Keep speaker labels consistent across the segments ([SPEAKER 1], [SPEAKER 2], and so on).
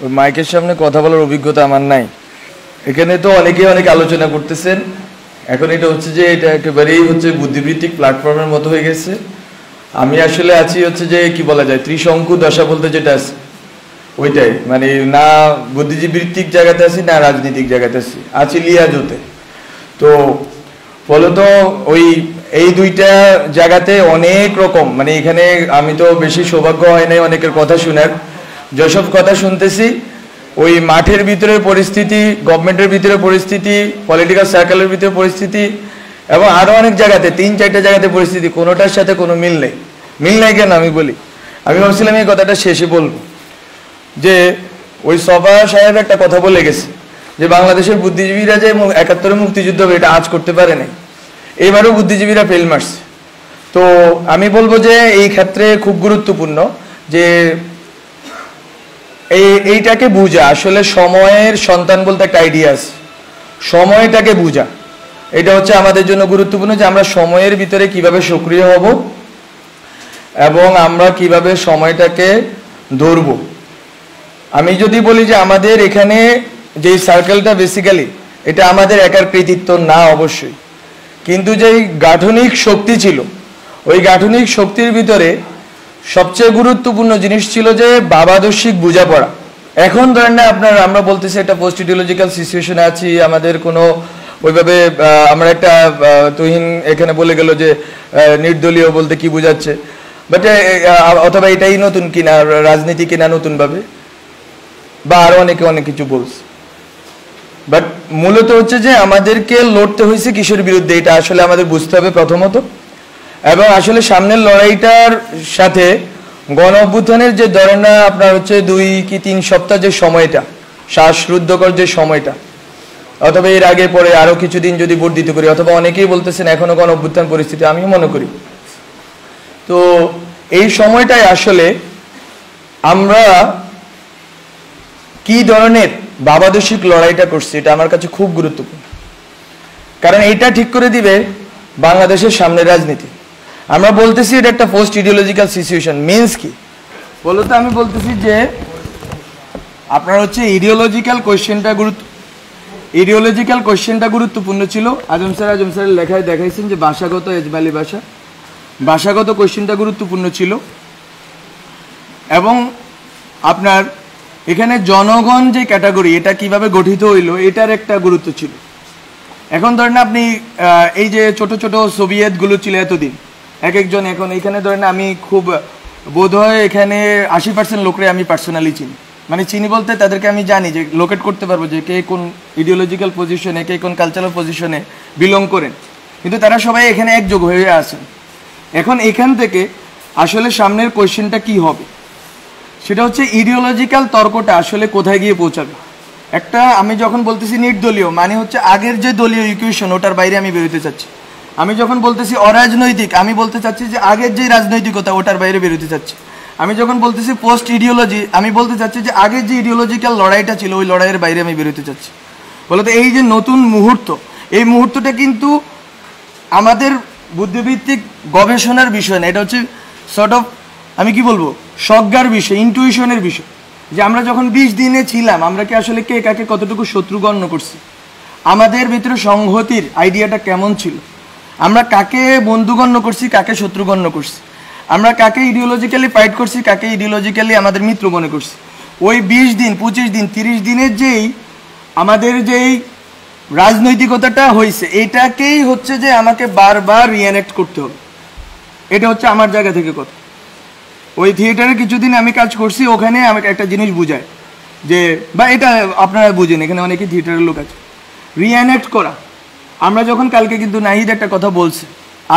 [SPEAKER 1] ওই মাইকের সামনে কথা বলার অভিজ্ঞতা আমার নাই। এখানে তো অনেকেই অনেক আলোচনা করতেছেন, এখন এটা হচ্ছে যে এটা একেবারেই হচ্ছে বুদ্ধিবৃত্তিক প্ল্যাটফর্মের মতো হয়ে গেছে। আমি আসলে আছি হচ্ছে যে কি বলা যায়, ত্রিশঙ্কু দশা বলতে যেটা আছে ওইটাই, মানে না বুদ্ধিবৃত্তিক জায়গাতে আছি না রাজনৈতিক জায়গাতে আছি লিয়াজোতে। তো ফলত ওই এই দুইটা জায়গাতে অনেক রকম, মানে এখানে আমি তো বেশি সৌভাগ্য হয় নাই অনেকের কথা শোনার, যেসব কথা শুনতেছি ওই মাঠের ভিতরে পরিস্থিতি, গভর্নমেন্টের ভিতরে পরিস্থিতি, পলিটিক্যাল সার্কেলের ভিতরে পরিস্থিতি এবং আরো অনেক জায়গাতে 3-4টা জায়গাতে পরিস্থিতি, কোনোটার সাথে কোনো মিল নেই। মিল নাই কেন আমি বলি, আমি ভাবছিলাম এই কথাটা শেষে বলবো, যে ওই সভা সাহেব একটা কথা বলে গেছে যে বাংলাদেশের বুদ্ধিজীবীরা যে 71 মুক্তিযুদ্ধ হবে এটা আজ করতে পারে নাই, এবারও বুদ্ধিজীবীরা ফেল মারছে। তো আমি বলবো যে এই ক্ষেত্রে খুব গুরুত্বপূর্ণ যে এইটাকে বুঝা, আসলে সময়ের সন্তান বলতে একটা আইডিয়া আছে, সময়টাকে বুঝা, এটা হচ্ছে আমাদের জন্য গুরুত্বপূর্ণ যে আমরা সময়ের ভিতরে কিভাবে সক্রিয় হব এবং আমরা কিভাবে সময়টাকে ধরব। আমি যদি বলি যে আমাদের এখানে যে সার্কেলটা বেসিক্যালি এটা আমাদের একার কৃতিত্ব না অবশ্যই, কিন্তু যেই গাঠনিক শক্তি ছিল ওই গাঠনিক শক্তির ভিতরে সবচেয়ে গুরুত্বপূর্ণ জিনিস ছিল যে ভাবাদর্শিক বোঝাপড়া। এখন ধরেন না আপনার, আমরা বলতেছি একটা পোস্ট ইডিওলজিক্যাল সিচুয়েশনে আছি, আমাদের কোনো ওইভাবে আমরা একটা তুহিন এখানে বলে গেল যে নির্দলীয় বলতে কি বোঝাচ্ছে, বাট অথবা এটাই নতুন কিনা রাজনীতি কিনা নতুন ভাবে, বা আরো অনেকে অনেক কিছু বলছে। বাট মূলত হচ্ছে যে আমাদেরকে লড়তে হয়েছে কিসের বিরুদ্ধে, এটা আসলে আমাদের বুঝতে হবে প্রথমত। এবং আসলে সামনের লড়াইটার সাথে গণ অভ্যুত্থানের যে ধরেন না আপনার হচ্ছে 2 কি 3 সপ্তাহ যে সময়টা, শ্বাসরুদ্ধকর যে সময়টা, অথবা এর আগে পরে আরো কিছুদিন যদি বর্ধিত করি, অথবা অনেকেই বলতেছেন এখনো গণ অভ্যুত্থান পরিস্থিতি, আমিও মনে করি। তো এই সময়টায় আসলে আমরা কি ধরনের ভাবাদর্শিক লড়াইটা করছি এটা আমার কাছে খুব গুরুত্বপূর্ণ, কারণ এইটা ঠিক করে দিবে বাংলাদেশের সামনের রাজনীতি। আমরা বলতেছি এটা একটা পোস্ট ইডিওলজিক্যাল সিচুয়েশন, মিনস কি বলতে আমি বলতেছি যে আপনার হচ্ছে ইডিওলজিক্যাল কোয়েশ্চেনটা গুরুত্বপূর্ণ ছিল। আজম স্যারের লেখায় দেখাইছেন যে ভাষাগত এজমালি ভাষাগত কোয়েশ্চেনটা গুরুত্বপূর্ণ ছিল, এবং আপনার এখানে জনগণ যে ক্যাটাগরি এটা কিভাবে গঠিত হইলো এটার একটা গুরুত্ব ছিল। এখন ধরেন আপনি এই যে ছোট ছোট সোভিয়েত গুলো ছিল এতদিন, এক একজন, এখন এখানে ধরেন আমি খুব বোধ হয় এখানে 80% লোকরে আমি পার্সোনালি চিনি, মানে চিনি বলতে তাদেরকে আমি জানি যে লোকেট করতে পারবো যে কে কোন ইডিওলজিক্যাল পজিশনে, কে কোন কালচারাল পজিশনে বিলং করেন, কিন্তু তারা সবাই এখানে একযোগ হয়ে আছেন। এখন এখান থেকে আসলে সামনের কোয়েশ্চেনটা কি হবে সেটা হচ্ছে ইডিওলজিক্যাল তর্কটা আসলে কোথায় গিয়ে পৌঁছাবে। একটা আমি যখন বলতেছি নির্দলীয় মানে হচ্ছে আগের যে দলীয় ইকুয়েশন ওটার বাইরে আমি বেরোতে চাচ্ছি। আমি যখন বলতেছি অরাজনৈতিক আমি বলতে চাচ্ছি যে আগের যে রাজনৈতিকতা ওটার বাইরে বেরোতে চাচ্ছি। আমি যখন বলতেছি পোস্ট ইডিওলজি আমি বলতে চাচ্ছি যে আগের যে ইডিওলজিক্যাল লড়াইটা ছিল ওই লড়াইয়ের বাইরে আমি বেরোতে চাচ্ছি। বলতে এই যে নতুন মুহূর্ত, এই মুহূর্তটা কিন্তু আমাদের বুদ্ধিভিত্তিক গবেষণার বিষয় না, এটা হচ্ছে সর্ট অফ আমি কি বলবো সজ্ঞার বিষয়, ইন্টুইশনের বিষয়, যে আমরা যখন 20 দিনে ছিলাম আমরা কি আসলে কে কাকে কতটুকু শত্রু গণ্য করছি, আমাদের ভিতরে সংহতির আইডিয়াটা কেমন ছিল, আমরা কাকে বন্ধু গণ্য করছি, কাকে শত্রু গণ্য করছি, আমরা কাকে ইডিওলজিক্যালি ফাইট করছি, কাকে ইডিওলজিক্যালি আমাদের মিত্র মনে করছি। ওই 20 দিন 25 দিন 30 দিনের যেই আমাদের যেই রাজনৈতিকতাটা হয়েছে এটাকেই হচ্ছে যে আমাকে বারবার রিএনেক্ট করতে হবে। এটা হচ্ছে আমার জায়গা থেকে কথা। ওই থিয়েটারে কিছুদিন আমি কাজ করছি, ওখানে আমাকে একটা জিনিস বুঝায় যে, বা এটা আপনারা বুঝেন, এখানে অনেকেই থিয়েটারের লোক আছে, রিএনেক্ট করা। আমরা যখন কালকে কিন্তু নাহিদ একটা কথা বলছে,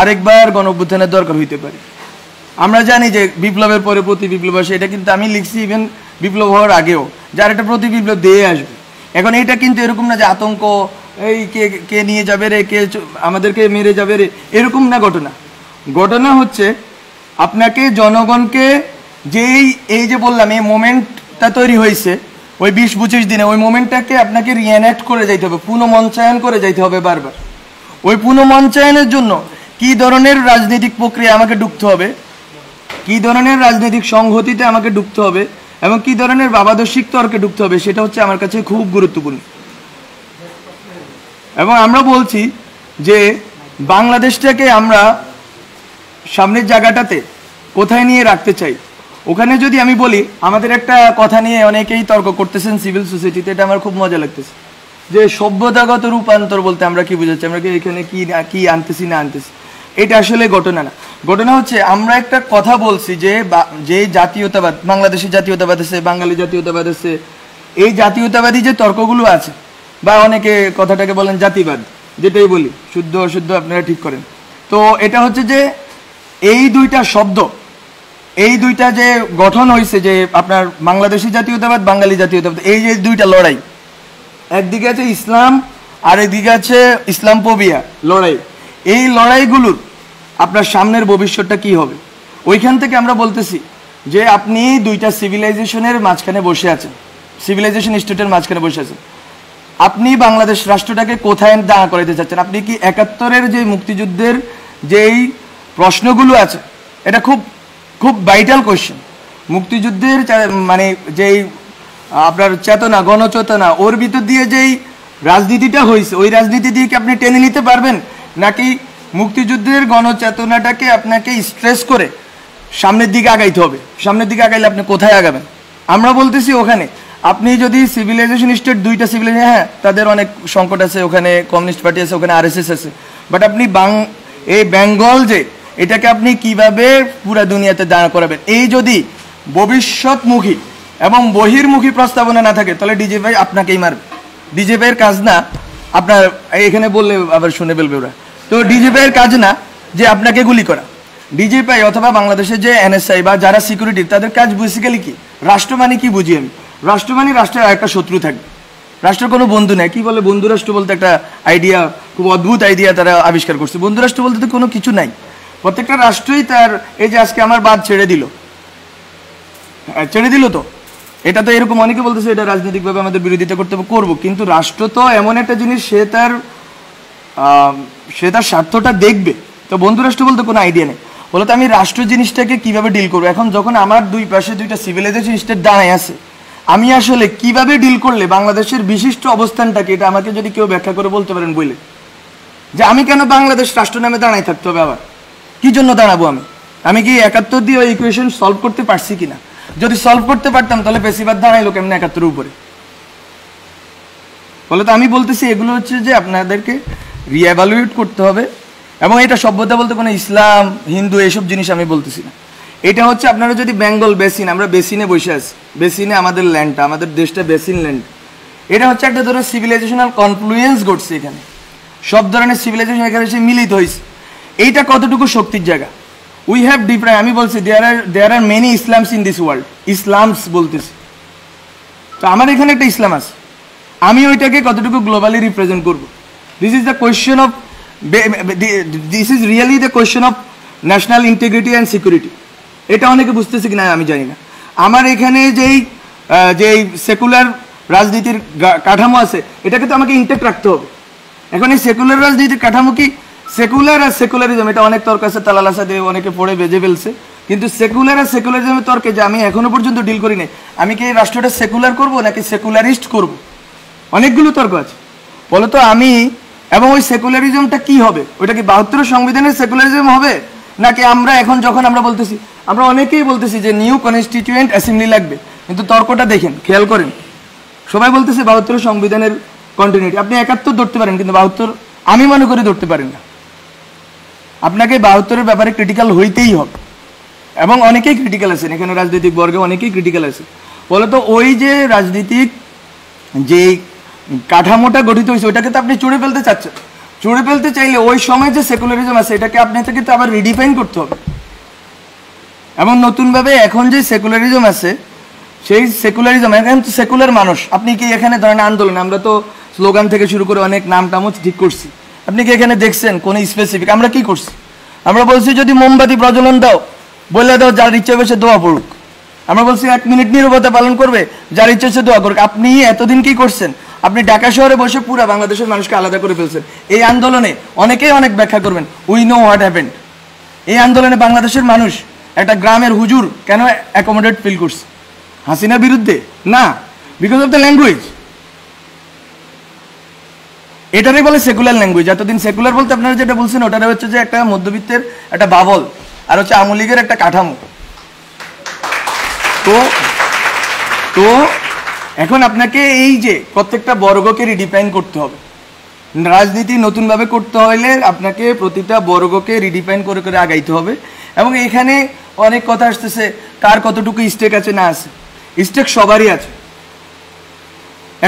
[SPEAKER 1] আরেকবার গণঅভ্যুত্থানের দরকার হইতে পারে। আমরা জানি যে বিপ্লবের পরে প্রতি বিপ্লব আসে, এটা কিন্তু আমি লিখছি ইভেন বিপ্লব হওয়ার আগেও, যার একটা প্রতি বিপ্লব দিয়ে আসবে। এখন এটা কিন্তু এরকম না যে আতঙ্ক, এই কে নিয়ে যাবে রে, কে আমাদেরকে মেরে যাবে রে, এরকম না ঘটনা। ঘটনা হচ্ছে আপনাকে জনগণকে যেই এই যে বললাম এই মোমেন্টটা তৈরি হয়েছে ওই 20-25 দিনে, ওই মোমেন্টটাকে আপনাকে রিএনেক্ট করে যাইতে হবে, পুনঃমঞ্চায়ন করে যাইতে হবে বারবার। ওই পুনঃমঞ্চায়নের জন্য কি ধরনের রাজনৈতিক প্রক্রিয়া আমাকে ঢুকতে হবে, কি ধরনের রাজনৈতিক সংহতিতে আমাকে ঢুকতে হবে, এবং কি ধরনের ভাবাদর্শিক তর্কে ঢুকতে হবে সেটা হচ্ছে আমার কাছে খুব গুরুত্বপূর্ণ। এবং আমরা বলছি যে বাংলাদেশটাকে আমরা সামনের জায়গাটাতে কোথায় নিয়ে রাখতে চাই। ওখানে যদি আমি বলি, আমাদের একটা কথা নিয়ে অনেকেই তর্ক করতেছেন সিভিল সোসাইটিতে, এটা আমার খুব মজা লাগতেছে, যে সভ্যতাগত রূপান্তর বলতে আমরা কি বুঝাচ্ছি, আমরা কি এখানে কি আনতেছি না আনতেছি। এটা আসলে ঘটনা না। ঘটনা হচ্ছে আমরা একটা কথা বলছি যে জাতীয়তাবাদ, বাংলাদেশি জাতীয়তাবাদ আছে, বাঙালি জাতীয়তাবাদ আছে, এই জাতীয়তাবাদী যে তর্কগুলো আছে, বা অনেকে কথাটাকে বলেন জাতিবাদ, যেটাই বলি, শুদ্ধ অশুদ্ধ আপনারা ঠিক করেন। তো এটা হচ্ছে যে এই দুইটা শব্দ, এই দুইটা যে গঠন হয়েছে, যে আপনার বাংলাদেশি জাতীয়তাবাদ, বাঙালি জাতীয়তাবাদ, এই যে দুইটা লড়াই, একদিকে আছে ইসলাম আর একদিকে আছে ইসলামফোবিয়া লড়াই। এই লড়াইগুলোর আপনার সামনের ভবিষ্যৎটা কি হবে, ওইখান থেকে আমরা বলতেছি যে আপনি দুইটা সিভিলাইজেশনের মাঝখানে বসে আছেন, সিভিলাইজেশন স্টেটের মাঝখানে বসে আছেন। আপনি বাংলাদেশ রাষ্ট্রটাকে কোথায় দাঁড়া করাইতে চাচ্ছেন? আপনি কি ৭১-এর যে মুক্তিযুদ্ধের যেই প্রশ্নগুলো আছে, এটা খুব খুব ভাইটাল কোয়েশ্চেন। মুক্তিযুদ্ধের মানে যেই আপনার চেতনা, গণচেতনা, ওর ভিতর দিয়ে যেই রাজনীতিটা হয়েছে, ওই রাজনীতি দিয়ে কি আপনি টেনে নিতে পারবেন, নাকি মুক্তিযুদ্ধের গণচেতনাটাকে আপনাকে স্ট্রেস করে সামনের দিকে আগাইতে হবে? সামনের দিকে আগাইলে আপনি কোথায় আগাবেন? আমরা বলতেছি ওখানে আপনি যদি সিভিলাইজেশন স্টেট, দুইটা সিভিলাইজেশন, হ্যাঁ তাদের অনেক সংকট আছে, ওখানে কমিউনিস্ট পার্টি আছে, ওখানে আরএসএস আছে, বাট আপনি এই বেঙ্গল যে এটাকে আপনি কিভাবে পুরা দুনিয়াতে দাঁড় করাবেন, এই যদি ভবিষ্যৎমুখী এবং বহির্মুখী প্রস্তাবনা না থাকে, তাহলে ডিজে ভাই আপনাকেই মারবে। ডিজে ভাইয়ের কাজ না আপনার, এখানে বললে আবার শুনে ফেলবে ওরা, তো ডিজে ভাইয়ের কাজ না যে আপনাকে গুলি করা। ডিজে ভাই অথবা বাংলাদেশের যে এনএসআই বা যারা সিকিউরিটি, তাদের কাজ বেসিক্যালি কি, রাষ্ট্র মানে কি বুঝি আমি, রাষ্ট্র মানে রাষ্ট্রের একটা শত্রু থাকবে, রাষ্ট্রের কোনো বন্ধু নেই। কি বলে বন্ধু রাষ্ট্র বলতে একটা আইডিয়া, খুব অদ্ভুত আইডিয়া তারা আবিষ্কার করছে। বন্ধু রাষ্ট্র বলতে তো কোনো কিছু নাই, প্রত্যেকটা রাষ্ট্রই তার, এই যে আজকে আমার বাদ ছেড়ে দিল তো, এটা তো এরকম অনেকে বলতেছে এটা রাজনৈতিকভাবে আমাদের বিরোধিতা করতে করবো, কিন্তু রাষ্ট্র তো এমন একটা জিনিস, সে তার স্বার্থটা দেখবে। তো বন্ধু রাষ্ট্র বলতে কোনো আইডিয়া নেই। বলতো আমি রাষ্ট্র জিনিসটাকে কিভাবে ডিল করবো? এখন যখন আমার দুই পাশে দুইটা সিভিলাইজেশন স্টেট দাঁড়ায় আছে, আমি আসলে কিভাবে ডিল করলে বাংলাদেশের বিশিষ্ট অবস্থানটাকে, এটা আমাকে যদি কেউ ব্যাখ্যা করে বলতে পারেন বলে, যে আমি কেন বাংলাদেশ রাষ্ট্র নামে দাঁড়াই থাকতে হবে, আবার কি জন্য দাঁড়াবো? আমি কি ৭১ দিয়ে ওই ইকুয়েশন সলভ করতে পারছি কিনা? যদি সলভ করতে পারতাম তাহলে বেশিরভাগ দাঁড়াইলো কেমন ৭১-এর উপরে? বলে তো আমি বলতেছি এগুলো হচ্ছে যে আপনাদেরকে রিএভালুয়েট করতে হবে। এবং এটা সভ্যতা বলতে কোনো ইসলাম, হিন্দু এসব জিনিস আমি বলতেছি না। এটা হচ্ছে আপনারা যদি বেঙ্গল বেসিন, আমরা বেসিনে বসে আছি, বেসিনে আমাদের ল্যান্ডটা, আমাদের দেশটা বেসিন ল্যান্ড, এটা হচ্ছে একটা ধরনের সিভিলাইজেশনাল কনফ্লুয়েন্স ঘটছে এখানে, সব ধরনের সিভিলাইজেশন এখানে এসে মিলিত হয়েছে। এইটা কতটুকু শক্তির জায়গা? উই হ্যাভ ডিফারেন্ট, আমি বলছি there are many Islams in this world, Islams বলতেছি, তো আমার এখানে একটা ইসলাম আছে, আমি ওইটাকে কতটুকু গ্লোবালি রিপ্রেজেন্ট করবো? This is the question of, this is really the question of national integrity and security. এটা অনেকে বুঝতেছে কিনা আমি জানি না। আমার এখানে যেই সেকুলার রাজনীতির কাঠামো আছে, এটাকে তো আমাকে ইনটেক্ট রাখতে হবে। এখন এই সেকুলার রাজনীতির কাঠামো কি, সেকুলার আর সেকুলারিজম, এটা অনেক তর্ক আছে, তালাল আসাদে অনেকে পড়ে বেজে ফেলছে, কিন্তু সেকুলার আর সেকুলারিজমের তর্কে যে আমি এখনো পর্যন্ত ডিল করি নাই, আমি কি এই রাষ্ট্রটা সেকুলার করব নাকি সেকুলারিস্ট করব, অনেকগুলো তর্ক আছে। বলতো আমি, এবং ওই সেকুলারিজমটা কি হবে? ওইটা কি ৭২ সংবিধানের সেকুলারিজম হবে, নাকি আমরা এখন যখন আমরা বলতেছি, আমরা অনেকেই বলতেছি যে নিউ কনস্টিটিউয়েন্ট অ্যাসেম্বলি লাগবে, কিন্তু তর্কটা দেখেন, খেয়াল করেন, সবাই বলতেছে ৭২ সংবিধানের কন্টিনিউটি। আপনি ৭১ ধরতে পারেন, কিন্তু ৭২ আমি মনে করি ধরতে পারেন না। আপনাকে ৭২-এর ব্যাপারে ক্রিটিক্যাল হইতেই হবে, এবং অনেকেই ক্রিটিক্যাল আছেন এখানে, রাজনৈতিক বর্গে অনেকেই ক্রিটিক্যাল আছে। বলতো ওই যে রাজনীতিক যে কাঠামোটা গঠিত হয়েছে, ওইটাকে তো আপনি চুড়ে ফেলতে চাচ্ছেন। চুড়ে ফেলতে চাইলে ওই সময় যে সেকুলারিজম আছে, এটাকে আপনাকে তো আবার রিডিফাইন করতে হবে। এবং নতুনভাবে এখন যে সেকুলারিজম আছে, সেই সেকুলারিজম, এখন তো সেকুলার মানুষ, আপনি কি এখানে ধরেন আন্দোলন, আমরা তো স্লোগান থেকে শুরু করে অনেক নাম টামও ঠিক করছি, আপনি কি এখানে দেখছেন কোনো স্পেসিফিক? আমরা কি করছি? আমরা বলছি যদি মোমবাতি প্রজ্বলন দাও, বলে দাও যার ইচ্ছে বসে দোয়া পড়ুক। আমরা বলছি ১ মিনিট নীরবতা পালন করবে, যার ইচ্ছে সে দোয়া করুক। আপনি এতদিন কি করছেন? আপনি ঢাকা শহরে বসে পুরো বাংলাদেশের মানুষকে আলাদা করে ফেলছেন। এই আন্দোলনে অনেকেই অনেক ব্যাখ্যা করবেন, উই নো হোয়াট হ্যাপেন্ড। এই আন্দোলনে বাংলাদেশের মানুষ একটা গ্রামের হুজুর কেন অ্যাকোমোডেট ফিল করছে? হাসিনার বিরুদ্ধে না, বিকজ অফ দ্য ল্যাঙ্গুয়েজ। এটারই বলে সেকুলার ল্যাঙ্গুয়েজ। এতদিন সেকুলার বলতে আপনারা যেটা বলছেন ওটারে হচ্ছে যে একটা মধ্যবিত্তের একটা বাবল, আর হচ্ছে আওয়ামী লীগের একটা কাঠামো। তো তো এখন আপনাকে এই যে প্রত্যেকটা বর্গকে রিডিফাইন করতে হবে। রাজনীতি নতুনভাবে করতে হলে আপনাকে প্রতিটা বর্গকে রিডিফাইন করে করে আগাইতে হবে। এবং এখানে অনেক কথা আসতেছে কার কতটুকু স্টেক আছে না আছে, স্টেক সবারই আছে।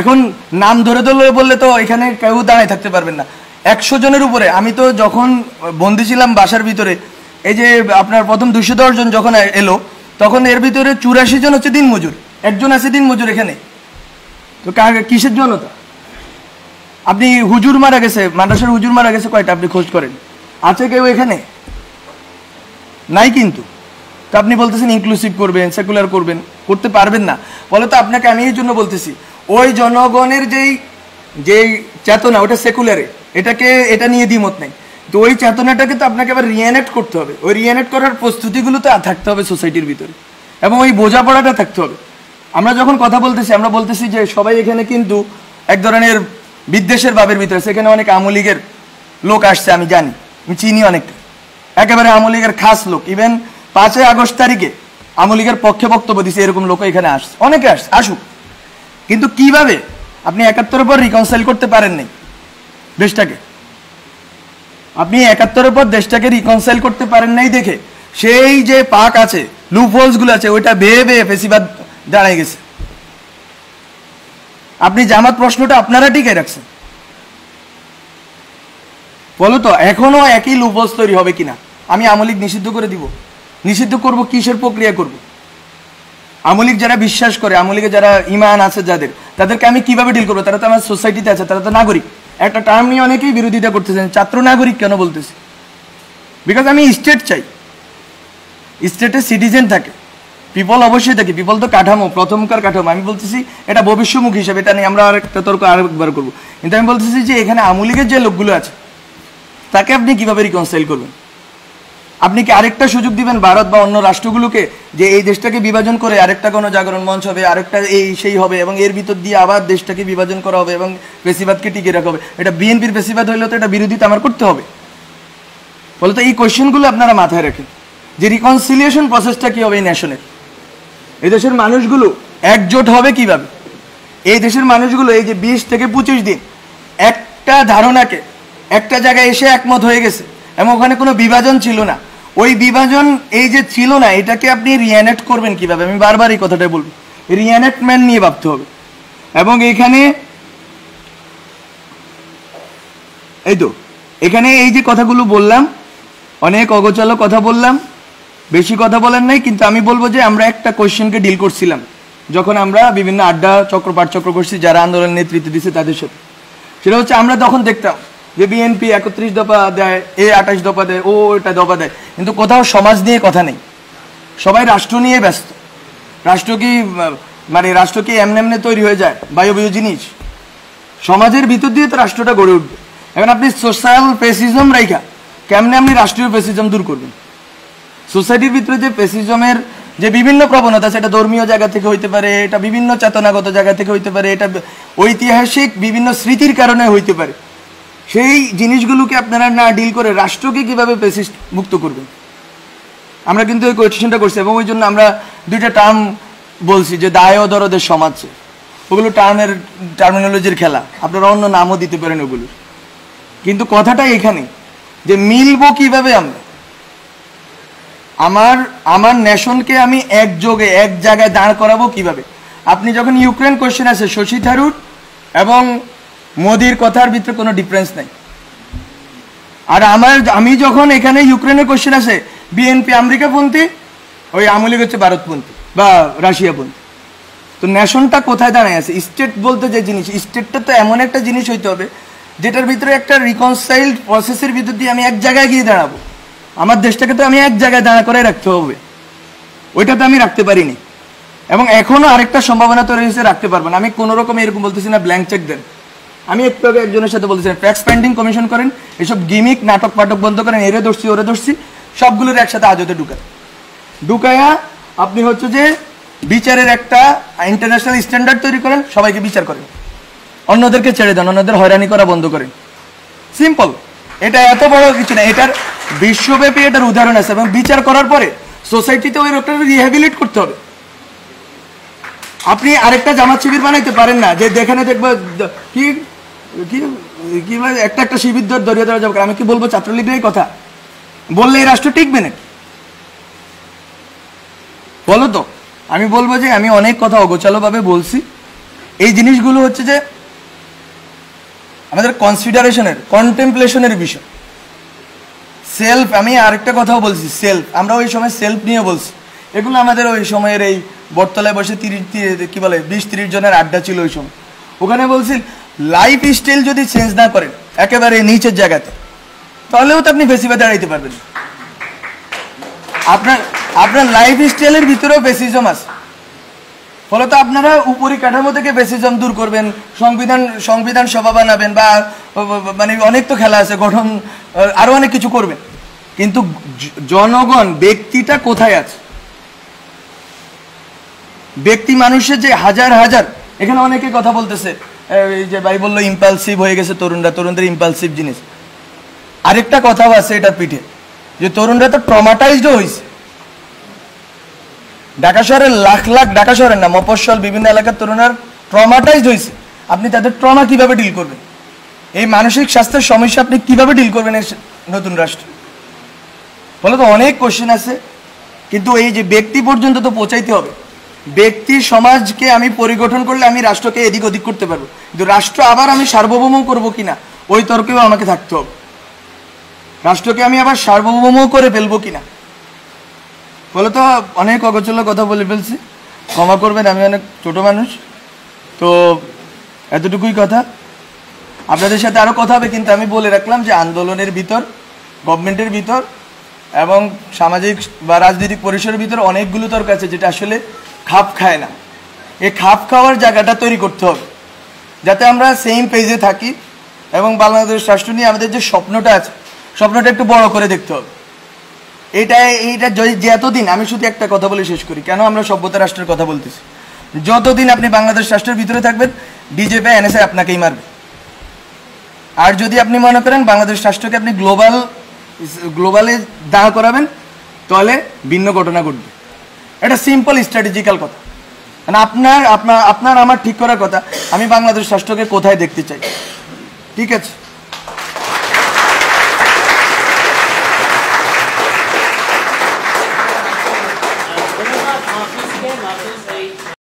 [SPEAKER 1] এখন নাম ধরে ধরে বললে তো এখানে কেউ দাঁড়ায় থাকতে পারবেন না। 100 জনের উপরে, আমি তো যখন বন্দি ছিলাম বাসার ভিতরে, এই যে আপনার প্রথম 210 জন যখন এলো, তখন এর ভিতরে 84 জন হচ্ছে দিনমজুর, একজন আছে দিনমজুর এখানে। তো কিসের জনতা? আপনি হুজুর মারা গেছে, মাদ্রাসার হুজুর মারা গেছে কয়টা আপনি খোঁজ করেন, আছে কেউ এখানে? নাই। কিন্তু তো আপনি বলতেছেন ইনক্লুসিভ করবেন, সেকুলার করবেন, করতে পারবেন না। বলে তো আপনাকে আমি এই জন্য বলতেছি, ওই জনগণের যেই চেতনা ওটা সেকুলারে, এটা নিয়ে দ্বিমত নেই। তো ওই চেতনাটাকে তো আপনাকে আবার রিএনেক্ট করতে হবে। ওই রিএনেক্ট করার প্রস্তুতিগুলো তো থাকতে হবে সোসাইটির ভিতরে, এবং ওই বোঝাপড়াটা থাকতে হবে। আমরা যখন কথা বলতেছি, আমরা বলতেছি যে সবাই এখানে কিন্তু এক ধরনের বিদ্বেষের ভাবের ভিতরে। সেখানে অনেক আওয়ামী লীগের লোক আসছে, আমি জানি, আমি চিনি অনেকটা, একেবারে আওয়ামী লীগের খাস লোক। ইভেন 5ই আগস্ট তারিখে আওয়ামী লীগের পক্ষে বক্তব্য দিচ্ছে, এরকম লোক এখানে আসছে, অনেকে আসুক। কিন্তু কিভাবে আপনি 71-এর পর রিকনসাইল করতে পারেন নাই দেশটাকে? আপনি 71-এর পর দেশটাকে রিকনসাইল করতে পারেন নাই দেখে সেই যে পাক আছে, লুপ হোলস গুলো আছে, ওইটা বেয়ে বেয়ে ফেসিবাদ দাঁড়ায় গেছে। আপনি জামাত প্রশ্নটা আপনারা টিকে রাখছেন, বলো তো এখনো একই লুপ হোলস তৈরি হবে কিনা? আমি আওয়ামী লীগ নিষিদ্ধ করে দিব? নিষিদ্ধ করব কিসের প্রক্রিয়া করব? আওয়ামী লীগ যারা বিশ্বাস করে, আওয়ামী লীগে যারা ইমান আছে যাদের, তাদেরকে আমি কিভাবে ডিল করবো? তারা তো আমার সোসাইটিতে আছে, তারা তো নাগরিক। একটা টার্ম নিয়ে অনেকেই বিরোধিতা করতেছেন, ছাত্র নাগরিক কেন বলতেছি? বিকজ আমি স্টেট চাই, স্টেটে সিটিজেন থাকে, পিপল অবশ্যই থাকে। পিপল তো কাঠামো, প্রথমকার কাঠামো। আমি বলতেছি এটা ভবিষ্যমুখ হিসেবে, এটা নিয়ে আমরা আরেকটা তর্ক আরেকবার করবো। কিন্তু আমি বলতেছি যে এখানে আওয়ামী লীগের যে লোকগুলো আছে তাকে আপনি কিভাবে রিকনসাইল করবেন? আপনি কি আরেকটা সুযোগ দিবেন ভারত বা অন্য রাষ্ট্রগুলোকে যে এই দেশটাকে বিভাজন করে আরেকটা কোনো জাগরণ মঞ্চ হবে, আরেকটা এই সেই হবে, এবং এর ভিতর দিয়ে আবার দেশটাকে বিভাজন করা হবে এবং পেশিবাদকে টিকে রাখা হবে? এটা বিএনপির পেশিবাদ হইলে তো এটা বিরোধিতা আমার করতে হবে। বলে তো এই কোয়েশ্চেনগুলো আপনারা মাথায় রাখেন যে রিকনসিলিয়েশন প্রসেসটা কি হবে এই ন্যাশনের। এই দেশের মানুষগুলো একজোট হবে কিভাবে? এই দেশের মানুষগুলো এই যে 20 থেকে 25 দিন একটা ধারণাকে একটা জায়গায় এসে একমত হয়ে গেছে, এবং ওখানে কোনো বিভাজন ছিল না। ওই বিভাজন এই যে ছিল না, এটাকে আপনি রিএনেক্ট করবেন কিভাবে? আমি বারবার এই কথাটাই বলবো, রিএনেক্টমেন্ট নিয়ে ভাবতে হবে। এবং এখানে এখানে এই যে কথাগুলো বললাম, অনেক অগোছালো কথা বললাম, বেশি কথা বলেন নাই। কিন্তু আমি বলবো যে আমরা একটা কোয়েশ্চেনকে ডিল করছিলাম যখন আমরা বিভিন্ন আড্ডা চক্র পাঠচক্র করছি যারা আন্দোলনের নেতৃত্ব দিচ্ছে তাদের সাথে। সেটা হচ্ছে আমরা তখন দেখতাম যে বিএনপি 31 দফা দেয়, 28 দফা দেয়, এটা দফা দেয়, কিন্তু কোথাও সমাজ নিয়ে কথা নেই। সবাই রাষ্ট্র নিয়ে ব্যস্ত। রাষ্ট্র কি এমনি এমনি তৈরি হয়ে যায়? বায়বীয় জিনিস। সমাজের ভিতর দিয়ে তো রাষ্ট্রটা গড়ে উঠবে। এখন আপনি সোশ্যাল পেসিজম রাইখা কেমনে আপনি রাষ্ট্রীয় পেসিজম দূর করবেন? সোসাইটির ভিতরে যে পেসিজমের যে বিভিন্ন প্রবণতা, সেটা ধর্মীয় জায়গা থেকে হইতে পারে, এটা বিভিন্ন চেতনাগত জায়গা থেকে হইতে পারে, এটা ঐতিহাসিক বিভিন্ন স্মৃতির কারণে হইতে পারে। সেই জিনিসগুলোকে আপনারা না ডিল করে রাষ্ট্রকে কিভাবে পেসিস্ট মুক্ত করবেন? আমরা কিন্তু এই কোয়েশ্চেনটা করছি, এবং ওই জন্য আমরা দুইটা টার্ম বলছি যে দায় ও দরদের সমাজ। ওগুলো টার্মিনোলজির খেলা, আপনারা অন্য নামও দিতে পারেন ওগুলোর। কিন্তু কথাটা এখানে যে মিলবো কিভাবে আমরা? আমার নেশনকে আমি একযোগে এক জায়গায় দাঁড় করাবো কিভাবে? আপনি যখন ইউক্রেন কোয়েশ্চেন আছে, শশী থারুর এবং মোদির কথার ভিতরে কোনো ডিফারেন্স নাই। আর আমি যখন এখানে ইউক্রেনের কোয়েশ্চেন আছে, বিএনপি আমেরিকাপন্থী, ওই আওয়ামী লীগ হচ্ছে ভারতপন্থী বা রাশিয়াপন্থী। তো নেশনটা কোথায় দাঁড়ায় আছে? স্টেট বলতে যে জিনিস, স্টেটটা তো এমন একটা জিনিস হইতে হবে যেটার ভিতরে একটা রিকনসাইল্ড প্রসেসের ভিতর দিয়ে আমি এক জায়গায় গিয়ে দাঁড়াবো। আমার দেশটাকে তো আমি এক জায়গায় দাঁড়া করে রাখতে হবে, ওইটা তো আমি রাখতে পারিনি। এবং এখনো আরেকটা সম্ভাবনা তৈরি হয়েছে, রাখতে পারবেন। আমি কোনো রকম এরকম বলতেছি না ব্ল্যাঙ্ক চেক দেন। আমি একটু আগে একজনের সাথে বলতেছিলাম ট্যাক্স পেন্ডিং কমিশন করেন, এসব গিমিক নাটক পাটক বন্ধ করেন, এরে ধরছি ওরে ধরছি, সবগুলোর একসাথে আজতে ঢুকায়া আপনি হচ্ছে যে বিচারের একটা ইন্টারন্যাশনাল স্ট্যান্ডার্ড তৈরি করেন, সবাইকে বিচার করেন, অন্যদেরকে ছেড়ে দেন, অন্যদের হয়রানি করা বন্ধ করেন। সিম্পল, এটা এত বড় কিছু না। এটার বিশ্বব্যাপী এটার উদাহরণ আছে। এবং বিচার করার পরে সোসাইটিতে ওই লোকটাকে রিহ্যাবিলিট করতে হবে। আপনি আরেকটা জামাত শিবির বানাইতে পারেন না যে যেখানে দেখবো কি কি কি একটা একটা শিবির দরিয়া দেওয়া যাবে। আমি কি বলবো ছাত্রলীগের এই কথা বললে এই রাষ্ট্র টিকবে নাকি? বলো তো। আমি বলবো যে আমি অনেক কথা অগোছালোভাবে বলছি। এই জিনিসগুলো হচ্ছে যে আমাদের কনসিডারেশনের, কন্টেম্পলেশনের বিষয়। সেলফ, আমি আরেকটা কথাও বলছি, সেলফ, আমরা ওই সময় সেলফ নিয়ে বলছি। এগুলো আমাদের ওই সময়ের এই বটতলায় বসে 20-30 জনের আড্ডা ছিল ওই সময়। ওখানে বলছি লাইফ স্টাইল যদি চেঞ্জ না করেন একেবারে নিচের জায়গাতে, তাহলেও তো আপনি ফেসিবাদে দাঁড়াইতে পারবেন। আপনার লাইফ স্টাইলের ভিতরেও ফেসিজম আছে। ফলত আপনারা উপরি কাঠামো থেকে ফেসিজম দূর করবেন, সংবিধান সভা বানাবেন, বা মানে অনেক তো খেলা আছে, গঠন আরো অনেক কিছু করবেন। কিন্তু জনগণ, ব্যক্তিটা কোথায় আছে? ব্যক্তি মানুষের যে হাজার হাজার, এখানে অনেকে কথা বলতেছে এই যে ভাই বললো ইম্পালসিভ হয়ে গেছে তরুণদের ইম্পালসিভ জিনিস। আরেকটা কথাও আছে এটার পিঠে, যে তরুণরা তো ট্রমাটাইজড হয়েছে। ঢাকা শহরের লাখ লাখ, ঢাকা শহরের না, মফস্বল বিভিন্ন এলাকার তরুণরা ট্রমাটাইজড হয়েছে। আপনি তাদের ট্রমা কিভাবে ডিল করবেন? এই মানসিক স্বাস্থ্যের সমস্যা আপনি কিভাবে ডিল করবেন এই নতুন রাষ্ট্রে? বলে তো অনেক কোশ্চেন আছে। কিন্তু এই যে ব্যক্তি পর্যন্ত তো পৌঁছাইতে হবে। ব্যক্তি সমাজকে আমি পরিগঠন করলে আমি রাষ্ট্রকে এদিক ওদিক করতে পারবো, কিন্তু রাষ্ট্র আবার আমি সার্বভৌম করবো কিনা ওই তর্কেও আমাকে থাকতে হবে। রাষ্ট্রকে আমি আবার সার্বভৌম করে ফেলবো কিনা। বলে তো অনেক অগোছালো কথা বলে ফেলছি, ক্ষমা করবেন, আমি অনেক ছোট মানুষ। তো এতটুকুই কথা। আপনাদের সাথে আরো কথা হবে, কিন্তু আমি বলে রাখলাম যে আন্দোলনের ভিতর, গভর্নমেন্টের ভিতর এবং সামাজিক বা রাজনৈতিক পরিসরের ভিতর অনেকগুলো তর্ক আছে যেটা আসলে খাপ খায় না। এই খাপ খাওয়ার জায়গাটা তৈরি করতে হবে যাতে আমরা সেম পেজে থাকি এবং বাংলাদেশ রাষ্ট্র নিয়ে আমাদের যে স্বপ্নটা আছে, স্বপ্নটা একটু বড় করে দেখতে হবে। এইটা যে এতদিন, আমি শুধু একটা কথা বলে শেষ করি, কেন আমরা সভ্যতা রাষ্ট্রের কথা বলতেছি। যতদিন আপনি বাংলাদেশ রাষ্ট্রের ভিতরে থাকবেন, বিজেপি এনএসআই আপনাকেই মারবে। আর যদি আপনি মনে করেন বাংলাদেশ রাষ্ট্রকে আপনি গ্লোবালে দাঁড় করাবেন, তাহলে ভিন্ন ঘটনা ঘটবে। এটা সিম্পল স্ট্র্যাটেজিক্যাল কথা। মানে আপনার আমার ঠিক করার কথা, আমি বাংলাদেশ রাষ্ট্রকে কোথায় দেখতে চাই। ঠিক আছে।